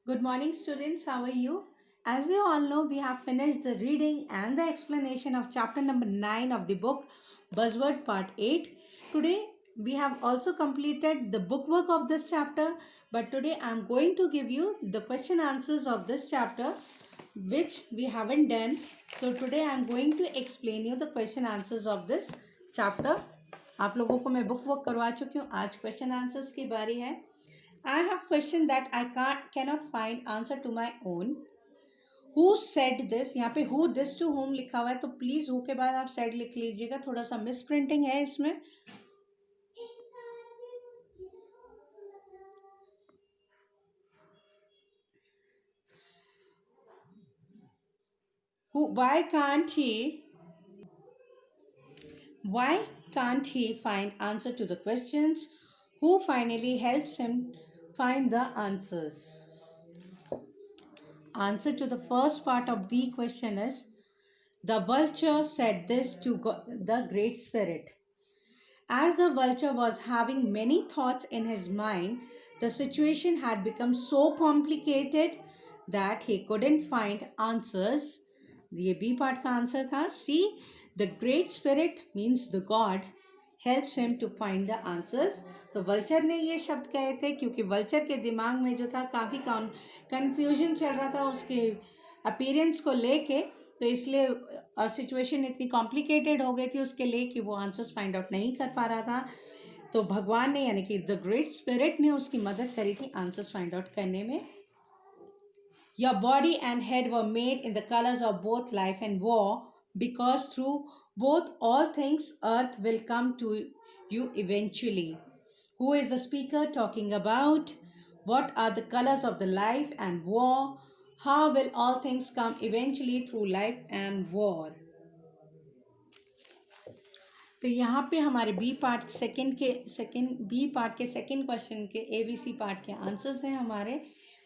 Good morning, students. How are you? As you all know, we have finished the reading and the explanation of chapter number 9 of the book Buzzword Part 8. Today, we have also completed the bookwork of this chapter, but today I am going to give you the question answers of this chapter which we haven't done. So, today I am going to explain you the question answers of this chapter. आप लोगों को मैं book work करवा चुकी हूँ. आज question answers की बारी है. I have question that I cannot find answer to my own. Who said this? यहाँ पे who this to whom लिखा हुआ है, तो प्लीज who के बाद आप said लिख लीजिएगा. थोड़ा सा मिस प्रिंटिंग है इसमें. Who? Why can't he find answer to the questions? Who finally helps him find the answers? Answer to the first part of B question is, the vulture said this to the Great Spirit. As the vulture was having many thoughts in his mind, the situation had become so complicated that he couldn't find answers. ये B part का answer था. C, the great spirit means the god helps him to find the answers. तो vulture ने ये शब्द कहे थे क्योंकि वल्चर के दिमाग में जो था काफ़ी कन्फ्यूजन चल रहा था उसके अपीयरेंस को लेके, तो इसलिए और सिचुएशन इतनी कॉम्प्लिकेटेड हो गई थी उसके लिए कि वो आंसर्स फाइंड आउट नहीं कर पा रहा था. तो भगवान ने यानी कि द ग्रेट स्पिरिट ने उसकी मदद करी थी आंसर्स फाइंड आउट करने में. Your body and head were made in the colors of both life and war, because through both all things earth will come to you eventually. Who is the speaker talking about? What are the colors of the life and war? How will all things come eventually through life and war? तो यहाँ पे हमारे B part B part के second question के ABC part के answers हैं हमारे.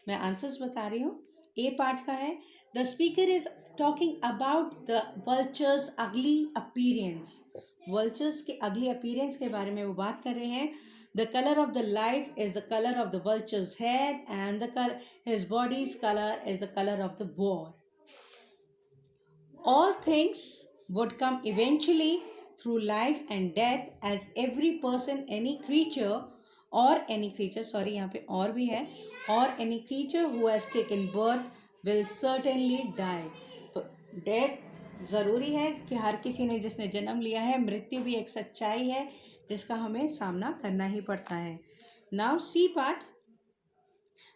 मैं आंसर्स बता रही हूँ. ए पार्ट का है, the speaker is talking about the vultures अगली अपीयरेंस. वल्चर्स के अगली अपीयरेंस के बारे में वो बात कर रहे हैं. The colour of the life is the colour of the vultures head and the his bodies colour is the colour of the war. All things would come eventually through life and death, as every person, any creature, sorry यहाँ पे और भी है, or any creature who has taken birth will certainly die. तो death ज़रूरी है कि हर किसी ने जिसने जन्म लिया है, मृत्यु भी एक सच्चाई है जिसका हमें सामना करना ही पड़ता है. Now see part,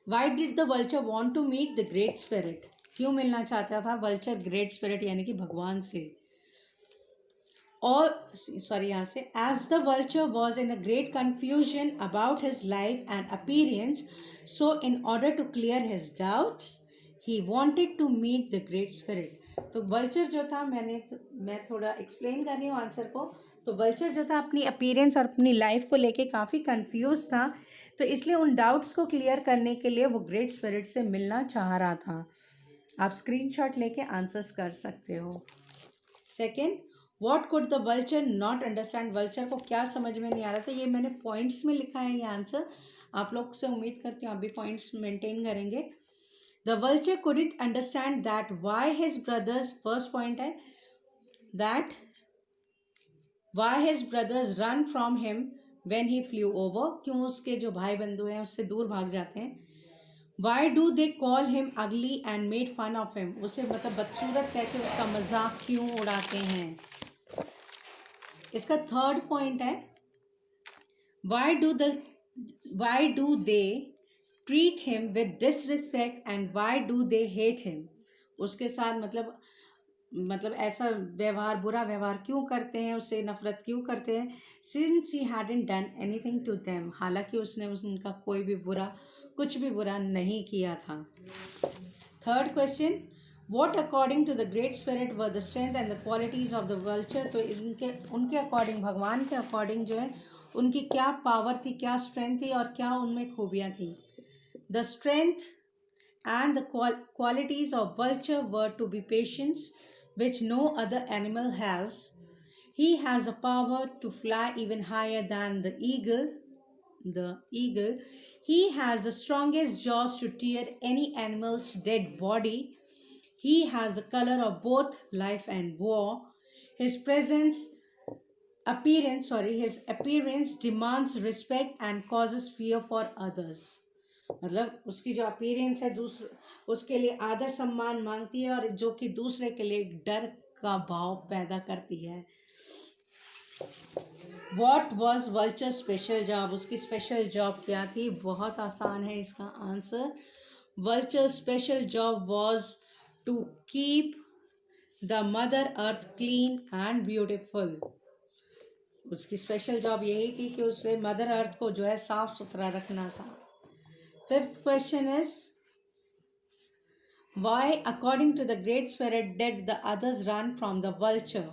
why did the vulture want to meet the great spirit. क्यों मिलना चाहता था वल्चर ग्रेट स्पिरिट यानी कि भगवान से. और सॉरी यहाँ से, as the vulture was in a great confusion about his life and appearance, so in order to clear his doubts he wanted to meet the great spirit. तो vulture जो था, मैं थोड़ा एक्सप्लेन कर रही हूँ आंसर को. तो वल्चर जो था अपनी अपीयरेंस और अपनी लाइफ को लेके काफ़ी कंफ्यूज था, तो इसलिए उन डाउट्स को क्लियर करने के लिए वो ग्रेट स्पिरिट से मिलना चाह रहा था. आप स्क्रीनशॉट लेके आंसर्स कर सकते हो. Second, what could the vulture not understand. Vulture को क्या समझ में नहीं आ रहा था. ये मैंने पॉइंट्स में लिखा है ये आंसर. आप लोग से उम्मीद करती हूँ आप भी पॉइंट्स मेंटेन करेंगे. The vulture couldn't understand that why his brothers, first point है that why his brothers run from him when he flew over. क्यों उसके जो भाई बंधु हैं उससे दूर भाग जाते हैं. Why do they call him ugly and made fun of him. उसे मतलब बदसूरत कह के उसका मजाक क्यों उड़ाते हैं. इसका थर्ड पॉइंट है, Y do they treat him with disrespect and Y do they hate him. उसके साथ मतलब ऐसा व्यवहार, बुरा व्यवहार क्यों करते हैं, उससे नफरत क्यों करते हैं. Since he hadn't done anything to them, हालांकि उसने उनका कुछ भी बुरा नहीं किया था. Third question, what according to the great spirit were the strength and the qualities of the vulture. तो उनके अकॉर्डिंग, भगवान के अकॉर्डिंग जो है उनकी क्या पावर थी, क्या स्ट्रेंथ थी और क्या उनमें खूबियाँ थी. The strength and the qualities of vulture were to be patience, which no other animal has. He has a power to fly even higher than the eagle. the eagle. He has the strongest jaws to tear any animal's dead body. He has the color of both life and war. His his appearance demands respect and causes fear for others. मतलब उसकी जो appearance है दूसरे उसके लिए आदर सम्मान मांगती है और जो कि दूसरे के लिए डर का भाव पैदा करती है. What was vulture special job, उसकी स्पेशल जॉब क्या थी? बहुत आसान है इसका answer. Vulture special job was to keep the mother earth clean and beautiful. उसकी स्पेशल जॉब यही थी कि उसे मदर अर्थ को जो है साफ सुथरा रखना था. Fifth question is why according to the great spirit did the others run from the vulture.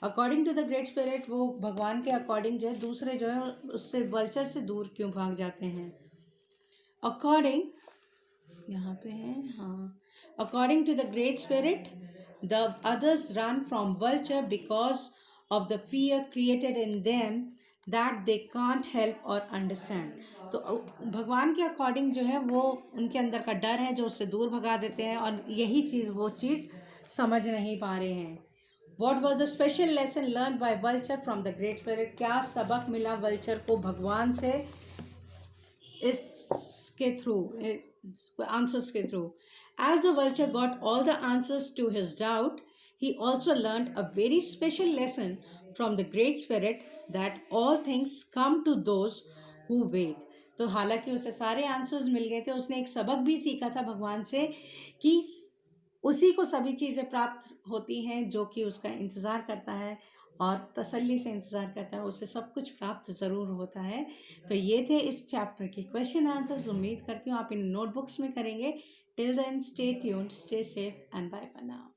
According to the great spirit वो भगवान के अकॉर्डिंग जो है दूसरे जो है उससे वल्चर से दूर क्यों भाग जाते हैं? अकॉर्डिंग यहाँ पे है, हाँ. According to the great spirit the others run from vulture because of the fear created in them that they can't help or understand. तो भगवान के अकॉर्डिंग जो है वो उनके अंदर का डर है जो उससे दूर भगा देते हैं और यही चीज़ वो चीज़ समझ नहीं पा रहे हैं. What was the special lesson learned by vulture from the great spirit? क्या सबक मिला वल्चर को भगवान से इसके थ्रू, आंसर्स के through? As the vulture got all the answers to his doubt, he also learned a very special lesson from the great spirit that all things come to those who wait. तो हालांकि उसे सारे answers मिल गए थे, उसने एक सबक भी सीखा था भगवान से कि उसी को सभी चीज़ें प्राप्त होती हैं जो कि उसका इंतज़ार करता है और तसल्ली से इंतज़ार करता है, उसे सब कुछ प्राप्त ज़रूर होता है. तो ये थे इस चैप्टर के क्वेश्चन आंसर्स. उम्मीद करती हूँ आप इन नोटबुक्स में करेंगे. Till then stay tuned, stay safe and bye for now.